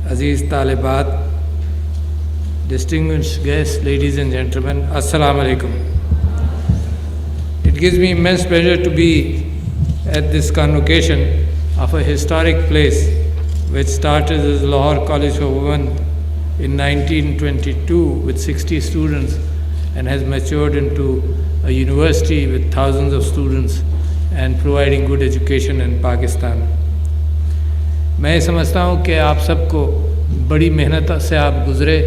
Aziz Talibat, distinguished guests, ladies and gentlemen, Assalamu alaikum. It gives me immense pleasure to be at this convocation of a historic place which started as Lahore College for Women in 1922 with 60 students and has matured into a university with thousands of students and providing good education in Pakistan. میں سمجھتا ہوں کہ آپ سب کو بڑی محنت سے آپ گزرے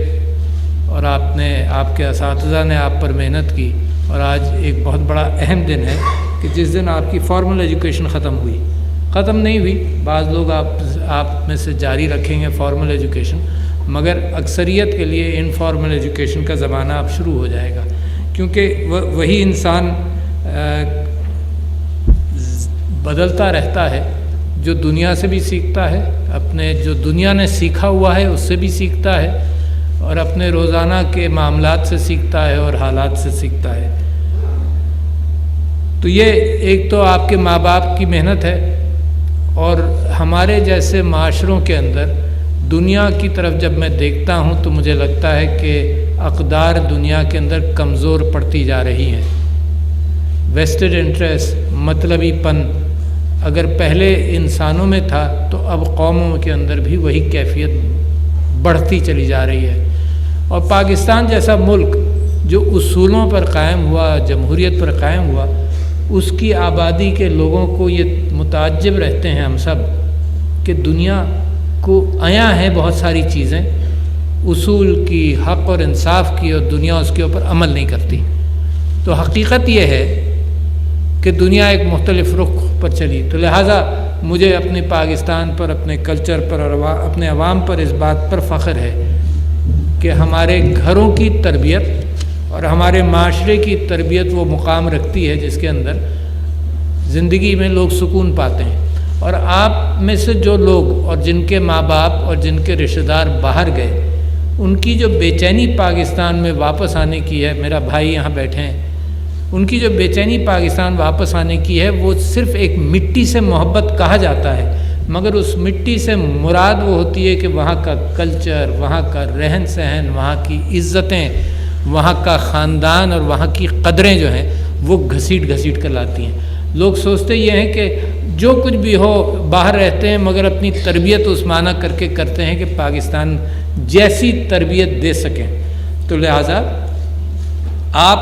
اور آپ کے اساتذہ نے آپ پر محنت کی، اور آج ایک بہت بڑا اہم دن ہے کہ جس دن آپ کی فارمل ایجوکیشن ختم نہیں ہوئی. بعض لوگ آپ میں سے جاری رکھیں گے فارمل ایجوکیشن، مگر اکثریت کے لیے انفارمل ایجوکیشن کا زمانہ اب شروع ہو جائے گا، کیونکہ وہی انسان بدلتا رہتا ہے جو دنیا سے بھی سیکھتا ہے، اپنے جو دنیا نے سیکھا ہوا ہے اس سے بھی سیکھتا ہے، اور اپنے روزانہ کے معاملات سے سیکھتا ہے اور حالات سے سیکھتا ہے. تو یہ ایک تو آپ کے ماں باپ کی محنت ہے، اور ہمارے جیسے معاشروں کے اندر دنیا کی طرف جب میں دیکھتا ہوں تو مجھے لگتا ہے کہ اقدار دنیا کے اندر کمزور پڑتی جا رہی ہیں. ویسٹڈ انٹرسٹ، مطلبی پن اگر پہلے انسانوں میں تھا تو اب قوموں کے اندر بھی وہی کیفیت بڑھتی چلی جا رہی ہے. اور پاکستان جیسا ملک جو اصولوں پر قائم ہوا، جمہوریت پر قائم ہوا، اس کی آبادی کے لوگوں کو یہ متعجب رہتے ہیں ہم سب کہ دنیا کو عیاں ہیں بہت ساری چیزیں اصول کی، حق اور انصاف کی، اور دنیا اس کے اوپر عمل نہیں کرتی. تو حقیقت یہ ہے کہ دنیا ایک مختلف رخ پر چلی. تو لہٰذا مجھے اپنے پاکستان پر، اپنے کلچر پر اور اپنے عوام پر اس بات پر فخر ہے کہ ہمارے گھروں کی تربیت اور ہمارے معاشرے کی تربیت وہ مقام رکھتی ہے جس کے اندر زندگی میں لوگ سکون پاتے ہیں. اور آپ میں سے جو لوگ اور جن کے ماں باپ اور جن کے رشتہ دار باہر گئے، ان کی جو بے چینی پاکستان میں واپس آنے کی ہے، میرا بھائی یہاں بیٹھے ہیں، ان کی جو بے چینی پاکستان واپس آنے کی ہے وہ صرف ایک مٹی سے محبت کہا جاتا ہے، مگر اس مٹی سے مراد وہ ہوتی ہے کہ وہاں کا کلچر، وہاں کا رہن سہن، وہاں کی عزتیں، وہاں کا خاندان اور وہاں کی قدریں جو ہیں وہ گھسیٹ کر لاتی ہیں. لوگ سوچتے یہ ہیں کہ جو کچھ بھی ہو باہر رہتے ہیں، مگر اپنی تربیت اس معنی کر کے کرتے ہیں کہ پاکستان جیسی تربیت دے سکیں. تو لہٰذا آپ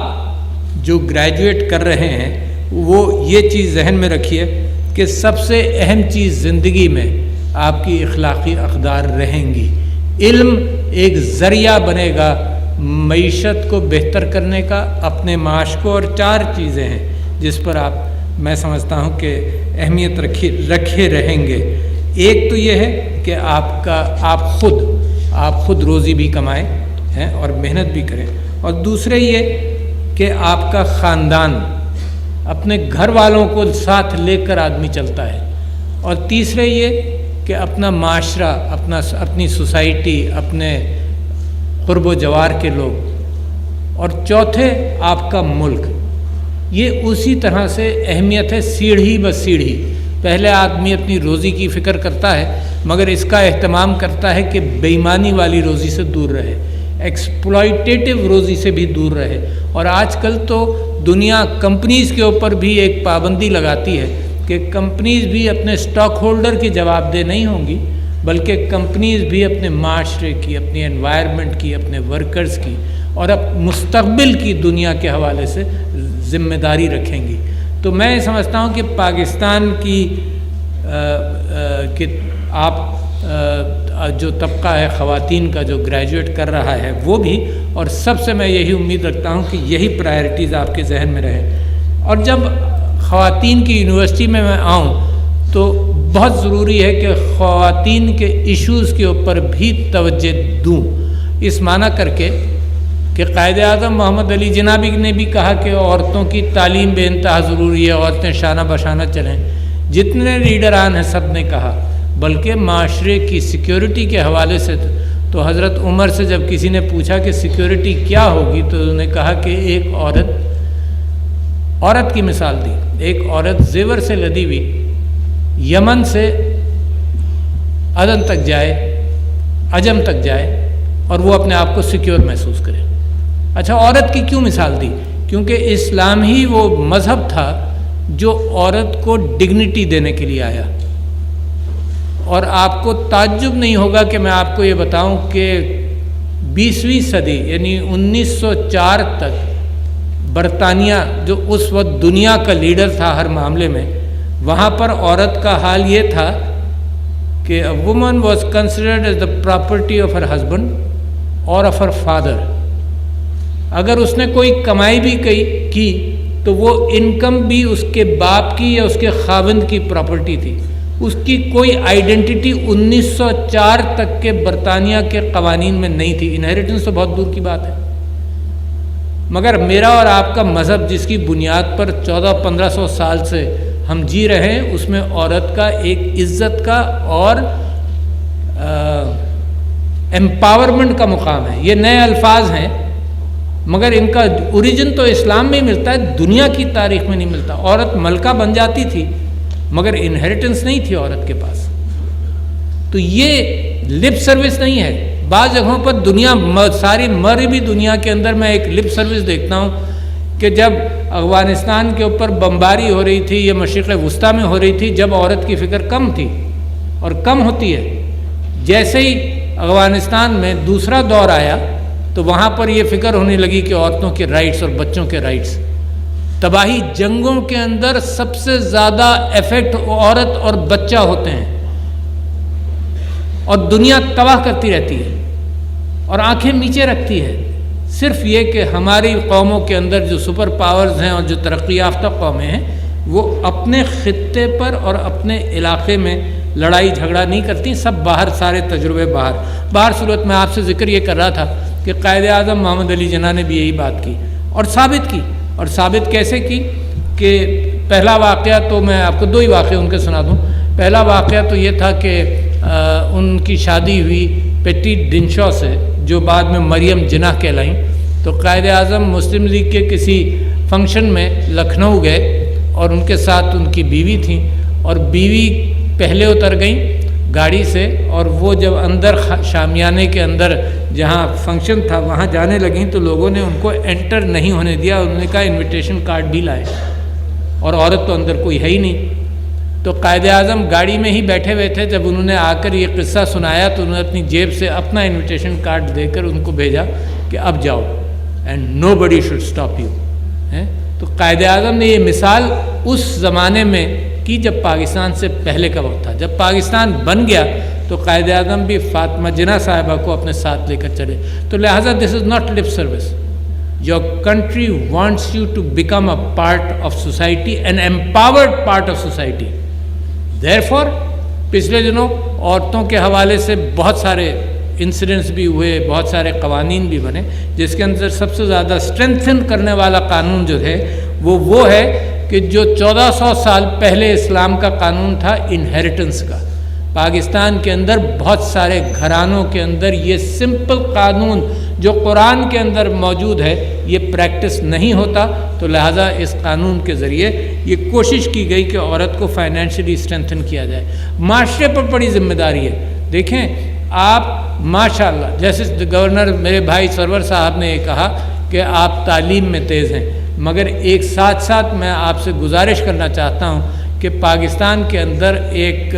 جو گریجویٹ کر رہے ہیں وہ یہ چیز ذہن میں رکھیے کہ سب سے اہم چیز زندگی میں آپ کی اخلاقی اقدار رہیں گی. علم ایک ذریعہ بنے گا معیشت کو بہتر کرنے کا، اپنے معاش کو، اور 4 چیزیں ہیں جس پر میں سمجھتا ہوں کہ اہمیت رکھے رہیں گے. ایک تو یہ ہے کہ آپ خود روزی بھی کمائیں ہیں اور محنت بھی کریں، اور دوسرے یہ کہ آپ کا خاندان، اپنے گھر والوں کو ساتھ لے کر آدمی چلتا ہے، اور تیسرے یہ کہ اپنا معاشرہ، اپنی سوسائٹی، اپنے قرب و جوار کے لوگ، اور چوتھے آپ کا ملک. یہ اسی طرح سے اہمیت ہے سیڑھی بہ سیڑھی. پہلے آدمی اپنی روزی کی فکر کرتا ہے، مگر اس کا اہتمام کرتا ہے کہ بے ایمانی والی روزی سے دور رہے، ایکسپلائٹیٹو روزی سے بھی دور رہے. اور آج کل تو دنیا کمپنیز کے اوپر بھی ایک پابندی لگاتی ہے کہ کمپنیز بھی اپنے اسٹاک ہولڈر کی جواب دہ نہیں ہوں گی، بلکہ کمپنیز بھی اپنے معاشرے کی، اپنی انوائرمنٹ کی، اپنے ورکرز کی اور مستقبل کی دنیا کے حوالے سے ذمہ داری رکھیں گی. تو میں سمجھتا ہوں کہ پاکستان کی کہ آپ جو طبقہ ہے خواتین کا جو گریجویٹ کر رہا ہے وہ بھی، اور سب سے میں یہی امید رکھتا ہوں کہ یہی پرائرٹیز آپ کے ذہن میں رہے. اور جب خواتین کی یونیورسٹی میں آؤں تو بہت ضروری ہے کہ خواتین کے ایشوز کے اوپر بھی توجہ دوں، اس معنی کر کے کہ قائد اعظم محمد علی جنابی نے بھی کہا کہ عورتوں کی تعلیم بے انتہا ضروری ہے، عورتیں شانہ بشانہ چلیں. جتنے لیڈران ہیں سب نے کہا، بلکہ معاشرے کی سیکیورٹی کے حوالے سے تو حضرت عمر سے جب کسی نے پوچھا کہ سیکیورٹی کیا ہوگی تو انہوں نے کہا کہ ایک عورت کی مثال دی. ایک عورت زیور سے لدی ہوئی یمن سے عدن تک جائے عجم تک جائے اور وہ اپنے آپ کو سیکیور محسوس کرے۔ اچھا، عورت کی کیوں مثال دی؟ کیونکہ اسلام ہی وہ مذہب تھا جو عورت کو ڈگنیٹی دینے کے لیے آیا۔ اور آپ کو تعجب نہیں ہوگا کہ میں آپ کو یہ بتاؤں کہ 20ویں صدی یعنی 1904 تک برطانیہ جو اس وقت دنیا کا لیڈر تھا ہر معاملے میں، وہاں پر عورت کا حال یہ تھا کہ a woman was considered as the property of her husband or of her father۔ اگر اس نے کوئی کمائی بھی کی تو وہ انکم بھی اس کے باپ کی یا اس کے خاوند کی پراپرٹی تھی، اس کی کوئی آئیڈینٹی 1904 تک کے برطانیہ کے قوانین میں نہیں تھی۔ انہیریٹنس تو بہت دور کی بات ہے، مگر میرا اور آپ کا مذہب جس کی بنیاد پر 1400-1500 سال سے ہم جی رہے ہیں، اس میں عورت کا ایک عزت کا اور امپاورمنٹ کا مقام ہے۔ یہ نئے الفاظ ہیں مگر ان کا اوریجن تو اسلام میں ملتا ہے، دنیا کی تاریخ میں نہیں ملتا۔ عورت ملکہ بن جاتی تھی مگر انہیریٹنس نہیں تھی عورت کے پاس۔ تو یہ لپ سروس نہیں ہے۔ بعض جگہوں پر دنیا ساری مغربی دنیا کے اندر میں ایک لپ سروس دیکھتا ہوں کہ جب افغانستان کے اوپر بمباری ہو رہی تھی یا مشرق وسطیٰ میں ہو رہی تھی، جب عورت کی فکر کم تھی اور کم ہوتی ہے، جیسے ہی افغانستان میں دوسرا دور آیا تو وہاں پر یہ فکر ہونے لگی کہ عورتوں کے رائٹس اور بچوں کے رائٹس۔ تباہی جنگوں کے اندر سب سے زیادہ ایفیکٹ عورت اور بچہ ہوتے ہیں، اور دنیا تباہ کرتی رہتی ہے اور آنکھیں نیچے رکھتی ہے۔ صرف یہ کہ ہماری قوموں کے اندر جو سپر پاورز ہیں اور جو ترقی یافتہ قومیں ہیں، وہ اپنے خطے پر اور اپنے علاقے میں لڑائی جھگڑا نہیں کرتی، سب باہر، سارے تجربے باہر صورت میں آپ سے ذکر یہ کر رہا تھا کہ قائد اعظم محمد علی جناح نے بھی یہی بات کی اور ثابت کی۔ اور ثابت کیسے کی کہ پہلا واقعہ تو میں آپ کو 2 ہی واقعے ان کے سنا دوں۔ پہلا واقعہ تو یہ تھا کہ ان کی شادی ہوئی پیٹی ڈنشو سے جو بعد میں مریم جناح کہلائیں۔ تو قائد اعظم مسلم لیگ کے کسی فنکشن میں لکھنؤ گئے اور ان کے ساتھ ان کی بیوی تھیں، اور بیوی پہلے اتر گئیں گاڑی سے، اور وہ جب اندر شامیانے کے اندر جہاں فنکشن تھا وہاں جانے لگیں تو لوگوں نے ان کو انٹر نہیں ہونے دیا۔ انہوں نے کہا انویٹیشن کارڈ بھی لائے، اور عورت تو اندر کوئی ہے ہی نہیں۔ تو قائد اعظم گاڑی میں ہی بیٹھے ہوئے تھے، جب انہوں نے آ کر یہ قصہ سنایا تو انہوں نے اپنی جیب سے اپنا انویٹیشن کارڈ دے کر ان کو بھیجا کہ اب جاؤ، and nobody should stop you. تو قائد اعظم نے یہ مثال اس زمانے میں کی جب پاکستان سے پہلے کا وقت تھا۔ جب پاکستان بن گیا تو قائد اعظم بھی فاطمہ جناح صاحبہ کو اپنے ساتھ لے کر چلے۔ تو لہٰذا this is not lip service. Your country wants you to become a part of society, an empowered part of society. Therefore, پچھلے دنوں عورتوں کے حوالے سے بہت سارے انسیڈنٹس بھی ہوئے، بہت سارے قوانین بھی بنے، جس کے اندر سب سے زیادہ اسٹرینتھن کرنے والا قانون جو ہے وہ ہے کہ جو 1400 سال پہلے اسلام کا قانون تھا انہیریٹنس کا، پاکستان کے اندر بہت سارے گھرانوں کے اندر یہ سمپل قانون جو قرآن کے اندر موجود ہے یہ پریکٹس نہیں ہوتا۔ تو لہٰذا اس قانون کے ذریعے یہ کوشش کی گئی کہ عورت کو فائنینشلی اسٹرینتھن کیا جائے۔ معاشرے پر بڑی ذمہ داری ہے۔ دیکھیں آپ ماشاءاللہ، جیسے گورنر میرے بھائی سرور صاحب نے یہ کہا کہ آپ تعلیم میں تیز ہیں، مگر ایک ساتھ میں آپ سے گزارش کرنا چاہتا ہوں کہ پاکستان کے اندر ایک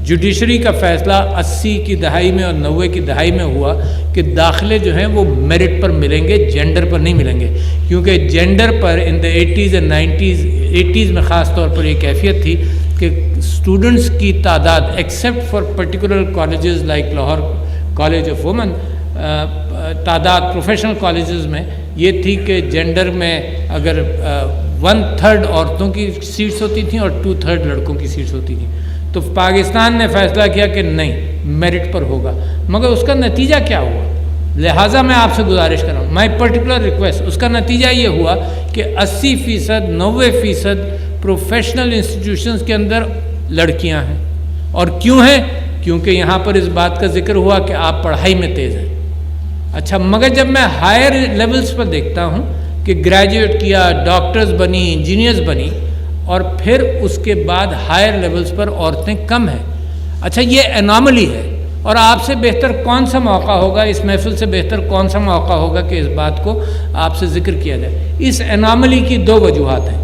جوڈیشری کا فیصلہ 80 کی دہائی میں اور 90 کی دہائی میں ہوا کہ داخلے جو ہیں وہ میرٹ پر ملیں گے، جینڈر پر نہیں ملیں گے، کیونکہ gender per in the 80s and 80s میں خاص طور پر یہ کیفیت تھی کہ اسٹوڈنٹس کی تعداد except for particular colleges like Lahore college of women, تعداد پروفیشنل کالجز میں یہ تھی کہ جینڈر میں اگر 1/3 عورتوں کی سیٹس ہوتی تھیں اور 2/3 لڑکوں کی سیٹس ہوتی تھیں۔ تو پاکستان نے فیصلہ کیا کہ نہیں، میرٹ پر ہوگا، مگر اس کا نتیجہ کیا ہوا؟ لہٰذا میں آپ سے گزارش کر رہا ہوں، مائی پرٹیکولر ریکویسٹ، اس کا نتیجہ یہ ہوا کہ 80%، 90% پروفیشنل انسٹیٹیوشنز کے اندر لڑکیاں ہیں۔ اور کیوں ہیں؟ کیونکہ یہاں پر اس بات کا ذکر ہوا کہ آپ پڑھائی میں تیز ہیں۔ اچھا، مگر جب میں ہائر لیولز پر دیکھتا ہوں کہ گریجویٹ کیا، ڈاکٹرز بنی، انجینئرز بنی، اور پھر اس کے بعد ہائر لیولز پر عورتیں کم ہیں۔ اچھا، یہ اناملی ہے، اور آپ سے بہتر کون سا موقع ہوگا، اس محفل سے بہتر کون سا موقع ہوگا کہ اس بات کو آپ سے ذکر کیا جائے۔ اس اناملی کی دو وجوہات ہیں۔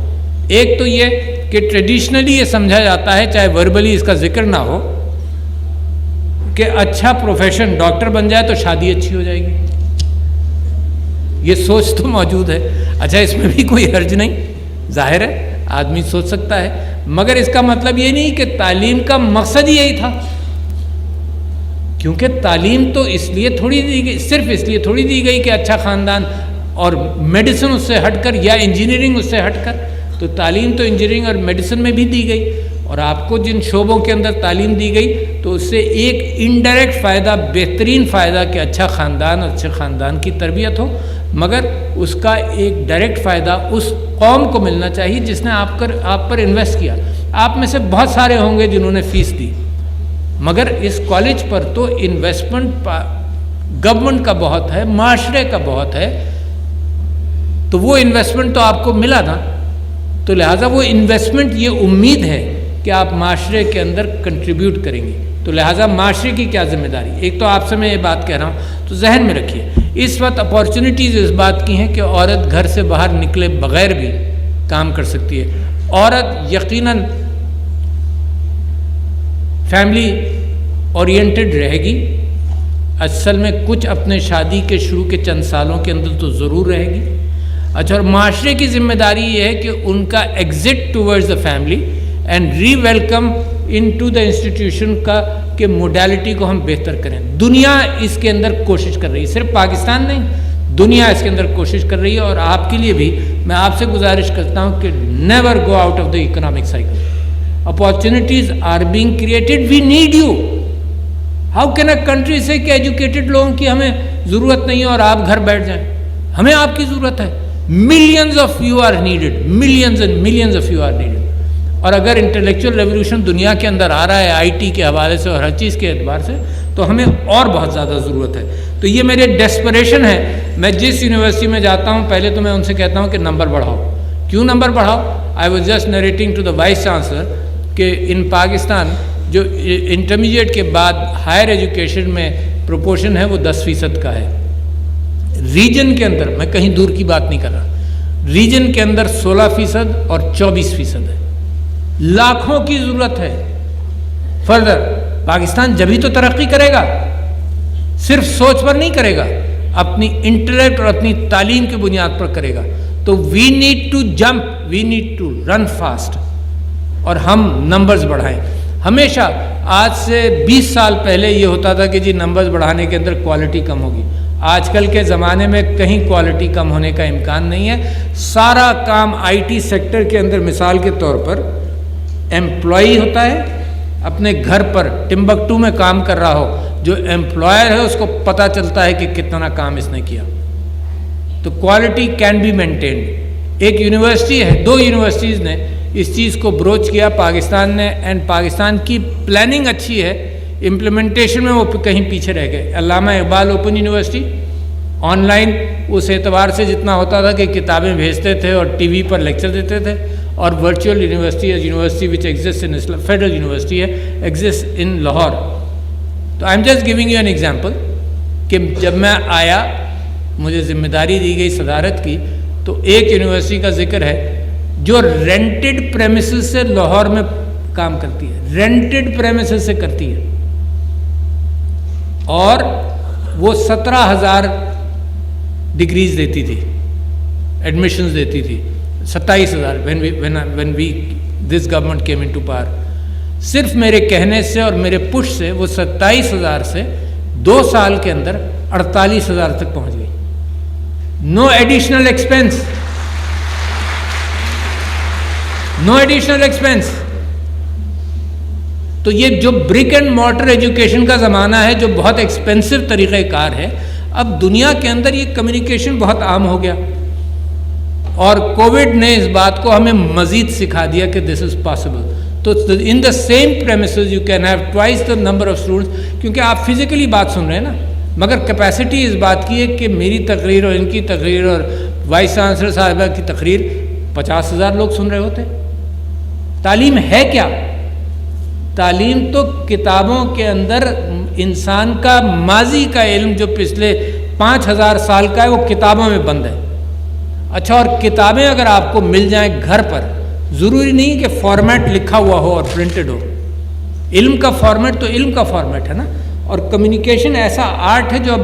ایک تو یہ کہ ٹریڈیشنلی یہ سمجھا جاتا ہے، چاہے وربلی اس کا ذکر نہ ہو، کہ اچھا پروفیشن ڈاکٹر بن جائے تو شادی اچھی ہو جائے گی۔ یہ سوچ تو موجود ہے۔ اچھا، اس میں بھی کوئی حرج نہیں، ظاہر ہے آدمی سوچ سکتا ہے، مگر اس کا مطلب یہ نہیں کہ تعلیم کا مقصد ہی یہی تھا، کیونکہ تعلیم تو اس لیے تھوڑی دی گئی، صرف اس لیے تھوڑی دی گئی کہ اچھا خاندان، اور میڈیسن اس سے ہٹ کر یا انجینئرنگ اس سے ہٹ کر، تو تعلیم تو انجینئرنگ اور میڈیسن میں بھی دی گئی، اور آپ کو جن شعبوں کے اندر تعلیم دی گئی تو اس سے ایک انڈائریکٹ فائدہ، بہترین فائدہ کہ اچھا خاندان، اچھے خاندان کی تربیت ہو، مگر اس کا ایک ڈائریکٹ فائدہ اس قوم کو ملنا چاہیے جس نے آپ پر انویسٹ کیا۔ آپ میں سے بہت سارے ہوں گے جنہوں نے فیس دی، مگر اس کالج پر تو انویسٹمنٹ گورنمنٹ کا بہت ہے، معاشرے کا بہت ہے، تو وہ انویسٹمنٹ تو آپ کو ملا نا، تو لہٰذا وہ انویسٹمنٹ یہ امید ہے کہ آپ معاشرے کے اندر کنٹریبیوٹ کریں گے، تو لہٰذا معاشرے کی کیا ذمہ داری۔ ایک تو آپ سے میں یہ بات کہہ رہا ہوں، تو ذہن میں رکھیے اس وقت اپارچونیٹیز اس بات کی ہیں کہ عورت گھر سے باہر نکلے بغیر بھی کام کر سکتی ہے۔ عورت یقیناً فیملی اورینٹڈ رہے گی، اصل میں کچھ اپنے شادی کے شروع کے چند سالوں کے اندر تو ضرور رہے گی۔ اچھا، اور معاشرے کی ذمہ داری یہ ہے کہ ان کا exit towards the family and re welcome into the institution کا، کہ موڈیلٹی کو ہم بہتر کریں۔ دنیا اس کے اندر کوشش کر رہی ہے، صرف پاکستان نہیں، دنیا اس کے اندر کوشش کر رہی ہے، اور آپ کے لیے بھی میں آپ سے گزارش کرتا ہوں کہ never go out of the economic cycle. Opportunities are being created, we need you. How can a country سے کہ ایجوکیٹڈ لوگوں کی ہمیں ضرورت نہیں ہے اور آپ گھر بیٹھ جائیں؟ ہمیں آپ کی ضرورت ہے۔ Millions of you are needed, millions and millions of you are needed. اور اگر انٹلیکچوئل ریولیوشن دنیا کے اندر آ رہا ہے آئی ٹی کے حوالے سے اور ہر چیز کے اعتبار سے، تو ہمیں اور بہت زیادہ ضرورت ہے۔ تو یہ میرے ڈیسپریشن ہے، میں جس یونیورسٹی میں جاتا ہوں پہلے تو میں ان سے کہتا ہوں کہ نمبر بڑھاؤ۔ کیوں نمبر بڑھاؤ؟ I was just narrating to the vice chancellor کہ ان پاکستان جو انٹرمیڈیٹ کے بعد ہائر ایجوکیشن میں پروپورشن ہے وہ 10% کا ہے۔ ریجن کے اندر، میں کہیں دور کی بات نہیں کر رہا، ریجن کے اندر 16% اور 24% ہے۔ لاکھوں کی ضرورت ہے۔ فردر پاکستان جبھی تو ترقی کرے گا، صرف سوچ پر نہیں کرے گا، اپنی انٹلیکٹ اور اپنی تعلیم کی بنیاد پر کرے گا۔ تو we need to jump, we need to run fast, اور ہم نمبرز بڑھائیں۔ ہمیشہ آج سے 20 سال پہلے یہ ہوتا تھا کہ جی نمبرز بڑھانے کے اندر کوالٹی کم ہوگی۔ آج کل کے زمانے میں کہیں کوالٹی کم ہونے کا امکان نہیں ہے۔ سارا کام آئی ٹی سیکٹر کے اندر مثال کے طور پر ایمپلائی ہوتا ہے، اپنے گھر پر ٹمبکٹو میں کام کر رہا ہو، جو ایمپلائر ہے اس کو پتہ چلتا ہے کہ کتنا کام اس نے کیا۔ تو کوالٹی کین بی مینٹینڈ۔ ایک یونیورسٹی ہے، 2 یونیورسٹیز نے اس چیز کو بروچ کیا پاکستان نے، اینڈ پاکستان کی پلاننگ اچھی ہے، امپلیمنٹیشن میں وہ کہیں پیچھے رہ گئے۔ Allama Iqbal open university online اس اعتبار سے جتنا ہوتا تھا کہ کتابیں بھیجتے تھے اور ٹی وی پر لیکچر دیتے تھے، اور virtual university university which exist in federal university ہے، ایگزسٹ ان لاہور۔ تو I am just giving you an example کہ جب میں آیا، مجھے ذمہ داری دی گئی صدارت کی، تو ایک یونیورسٹی کا ذکر ہے جو رینٹڈ پریمیسز سے لاہور میں کام کرتی ہے، رینٹڈ پریمیسز سے کرتی ہے، اور وہ 17,000 ڈگریز دیتی تھی، ایڈمیشنز دیتی تھی، 27,000 when this government came into power۔ صرف میرے کہنے سے اور میرے پش سے وہ 27,000 سے 2 سال کے اندر 48,000 تک پہنچ گئی۔ نو ایڈیشنل ایکسپینس، نو ایڈیشنل ایکسپینس۔ تو یہ جو برک اینڈ مارٹر ایجوکیشن کا زمانہ ہے، جو بہت ایکسپینسو طریقہ کار ہے، اب دنیا کے اندر یہ کمیونیکیشن بہت عام ہو گیا، اور کووڈ نے اس بات کو ہمیں مزید سکھا دیا کہ دس از پاسبل۔ تو in the same premises you can have twice the number of students, کیونکہ آپ فزیکلی بات سن رہے ہیں نا، مگر کیپیسٹی اس بات کی ہے کہ میری تقریر اور ان کی تقریر اور وائس چانسلر صاحبہ کی تقریر 50,000 لوگ سن رہے ہوتے۔ تعلیم ہے کیا؟ تعلیم تو کتابوں کے اندر انسان کا ماضی کا علم جو پچھلے 5000 سال کا ہے وہ کتابوں میں بند ہے. اچھا، اور کتابیں اگر آپ کو مل جائیں گھر پر، ضروری نہیں کہ فارمیٹ لکھا ہوا ہو اور پرنٹڈ ہو. علم کا فارمیٹ تو علم کا فارمیٹ ہے نا. اور کمیونیکیشن ایسا آرٹ ہے جو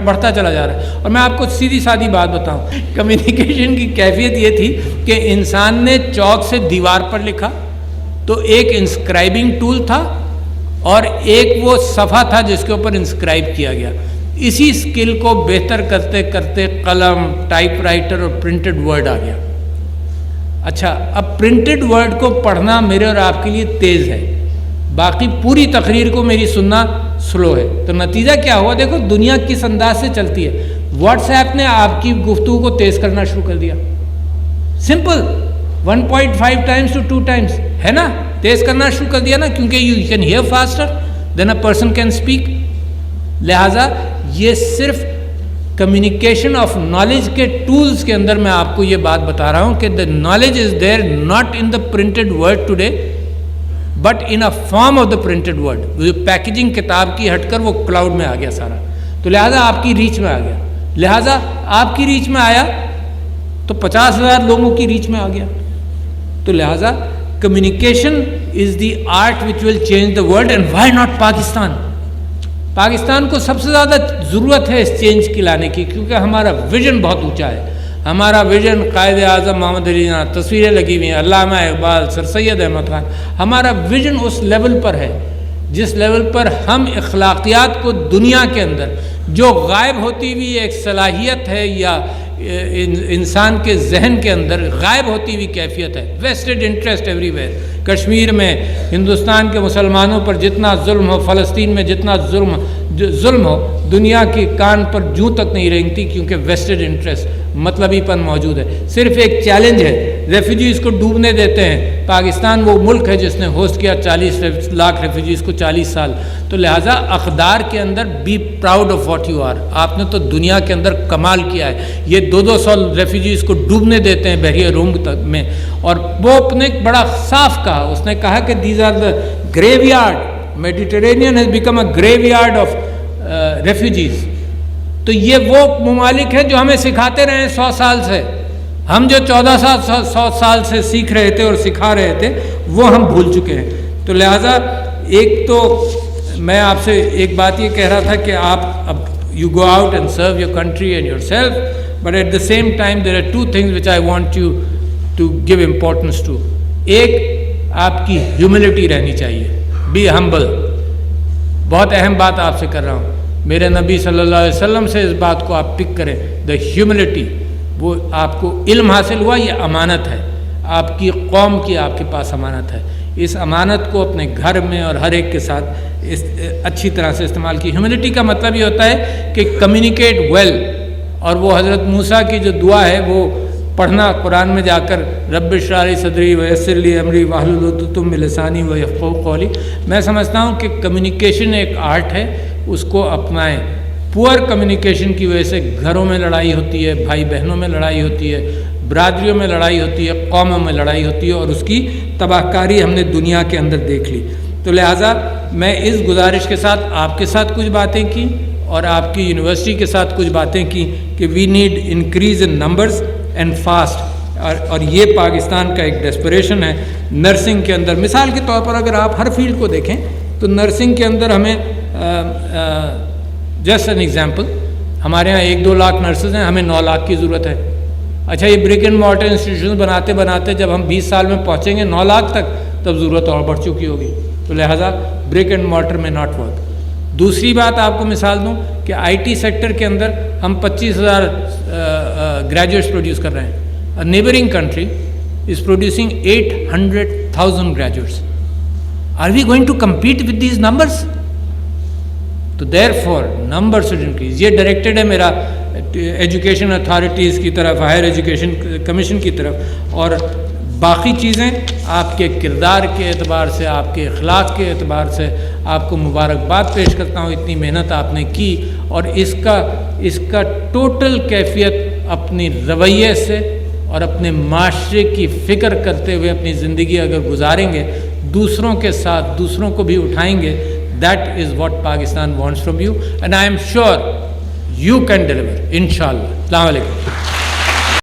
بڑھتا چلا جا رہا ہے. اور میں آپ کو سیدھی سادھی بات بتاؤں، کمیونیکیشن کی کیفیت یہ تھی کہ انسان نے چاک سے دیوار پر لکھا تو ایک انسکرائبنگ ٹول تھا اور ایک وہ صفحہ تھا جس کے اوپر انسکرائب کیا گیا. اسی اسکل کو بہتر کرتے کرتے قلم، ٹائپ رائٹر اور پرنٹڈ ورڈ آ گیا. اچھا، اب پرنٹڈ ورڈ کو پڑھنا میرے اور آپ کے لیے تیز ہے، باقی پوری تقریر کو میری سننا سلو ہے. تو نتیجہ کیا ہوا؟ دیکھو دنیا کس انداز سے چلتی ہے. واٹس ایپ نے آپ کی گفتگو کو تیز کرنا شروع کر دیا. سمپل 1.5 ٹائمز ٹو 2 ٹائمز ہے نا، تیز کرنا شروع کر دیا نا، کیونکہ you can hear faster than a person can speak. لہٰذا یہ صرف کمیونیکیشن آف نالج کے ٹولز کے اندر میں آپ کو یہ بات بتا رہا ہوں کہ the knowledge is there not in the printed word today but in a form of the printed word. جو پیکیجنگ کتاب کی ہٹ کر وہ کلاؤڈ میں آ گیا سارا، تو لہٰذا آپ کی ریچ میں آ گیا. لہٰذا آپ کی ریچ میں آیا تو 50,000 لوگوں کی ریچ میں آ گیا. تو لہٰذا communication is the art which will change the world. And why not Pakistan? Pakistan کو سب سے زیادہ ضرورت ہے اس چینج کی لانے کی، کیونکہ ہمارا ویژن بہت اونچا ہے. ہمارا ویژن قائد اعظم محمد علی جناح، تصویریں لگی ہوئی ہیں، علامہ اقبال، سر سید احمد خان. ہمارا ویژن اس لیول پر ہے جس لیول پر ہم اخلاقیات کو دنیا کے اندر جو غائب ہوتی ہوئی ایک صلاحیت ہے یا انسان کے ذہن کے اندر غائب ہوتی ہوئی کیفیت ہے، vested interest everywhere. Kashmir میں ہندوستان کے مسلمانوں پر جتنا ظلم ہو، فلسطین میں جتنا ظلم ہو، دنیا کی کان پر جوں تک نہیں رینگتی، کیونکہ ویسٹڈ انٹرسٹ، مطلبی پن موجود ہے. صرف ایک چیلنج ہے، ریفیوجیز کو ڈوبنے دیتے ہیں. پاکستان وہ ملک ہے جس نے ہوسٹ کیا 40 لاکھ ریفیوجیز کو 40 سال. تو لہٰذا اقدار کے اندر be proud of what you are. آپ نے تو دنیا کے اندر کمال کیا ہے. یہ 200 ریفیوجیز کو ڈوبنے دیتے ہیں بحیرہ روم میں. اور پوپ نے بڑا صاف کہا، اس نے کہا کہ these are the graveyard. Mediterranean has become a graveyard of refugees. تو یہ وہ ممالک ہیں جو ہمیں سکھاتے رہے ہیں 100 سال سے. ہم جو 100 سال سے سیکھ رہے تھے اور سکھا رہے تھے وہ ہم بھول چکے ہیں. تو لہٰذا ایک تو میں آپ سے ایک بات یہ کہہ رہا تھا کہ آپ اب you go out and serve your country and yourself, but at the same time there are 2 things which I want you to give importance to. ایک آپ کی ہیوملٹی رہنی چاہیے، بی ہمبل. بہت اہم بات آپ سے کر رہا ہوں، میرے نبی صلی اللہ علیہ وسلم سے اس بات کو آپ پک کریں. دا ہیوملٹی، وہ آپ کو علم حاصل ہوا، یہ امانت ہے، آپ کی قوم کی آپ کے پاس امانت ہے. اس امانت کو اپنے گھر میں اور ہر ایک کے ساتھ اچھی طرح سے استعمال کی. ہیوملٹی کا مطلب یہ ہوتا ہے کہ کمیونیکیٹ ویل. اور وہ حضرت موسیٰ کی جو دعا ہے وہ پڑھنا قرآن میں جا کر، رب اشرح لی صدری ویسر لی امری واحلل عقدۃ من لسانی یفقہوا قولی. میں سمجھتا ہوں کہ کمیونیکیشن ایک آرٹ ہے، اس کو اپنائیں. پور کمیونیکیشن کی وجہ سے گھروں میں لڑائی ہوتی ہے، بھائی بہنوں میں لڑائی ہوتی ہے، برادریوں میں لڑائی ہوتی ہے، قوموں میں لڑائی ہوتی ہے، اور اس کی تباہ کاری ہم نے دنیا کے اندر دیکھ لی. تو لہٰذا میں اس گزارش کے ساتھ آپ کے ساتھ کچھ باتیں کی اور آپ کی یونیورسٹی کے ساتھ کچھ باتیں کی کہ we need increase in numbers and fast. اور یہ پاکستان کا ایک ڈیسپریشن ہے. نرسنگ کے اندر مثال کے طور پر اگر آپ ہر فیلڈ کو دیکھیں تو نرسنگ کے اندر ہمیں جسٹ این ایگزامپل، ہمارے ہاں 1-2 لاکھ نرسز ہیں، ہمیں 9 لاکھ کی ضرورت ہے. اچھا، یہ برک اینڈ مارٹر انسٹیٹیوشن بناتے بناتے جب ہم 20 سال میں پہنچیں گے 9 لاکھ تک، تب ضرورت اور بڑھ چکی ہوگی. تو لہٰذا برک اینڈ مارٹر میں ناٹ ورک. دوسری بات آپ کو مثال دوں کہ آئی ٹی سیکٹر کے اندر ہم 25,000 گریجویٹس پروڈیوس کر رہے ہیں. A neighboring country is producing 800,000 graduates. Are we going to compete with these numbers? تو therefore numbers should increase. یہ ڈائریکٹڈ ہے میرا ایجوکیشن اتھارٹیز کی طرف، ہائر ایجوکیشن کمیشن کی طرف. اور باقی چیزیں آپ کے کردار کے اعتبار سے، آپ کے اخلاق کے اعتبار سے آپ کو مبارکباد پیش کرتا ہوں. اتنی محنت آپ نے کی اور اس کا ٹوٹل کیفیت اپنی رویے سے اور اپنے معاشرے کی فکر کرتے ہوئے اپنی زندگی اگر گزاریں گے، دوسروں کے ساتھ دوسروں کو بھی اٹھائیں گے، That is what Pakistan wants from you, and I am sure you can deliver, inshallah. Assalamu alaikum.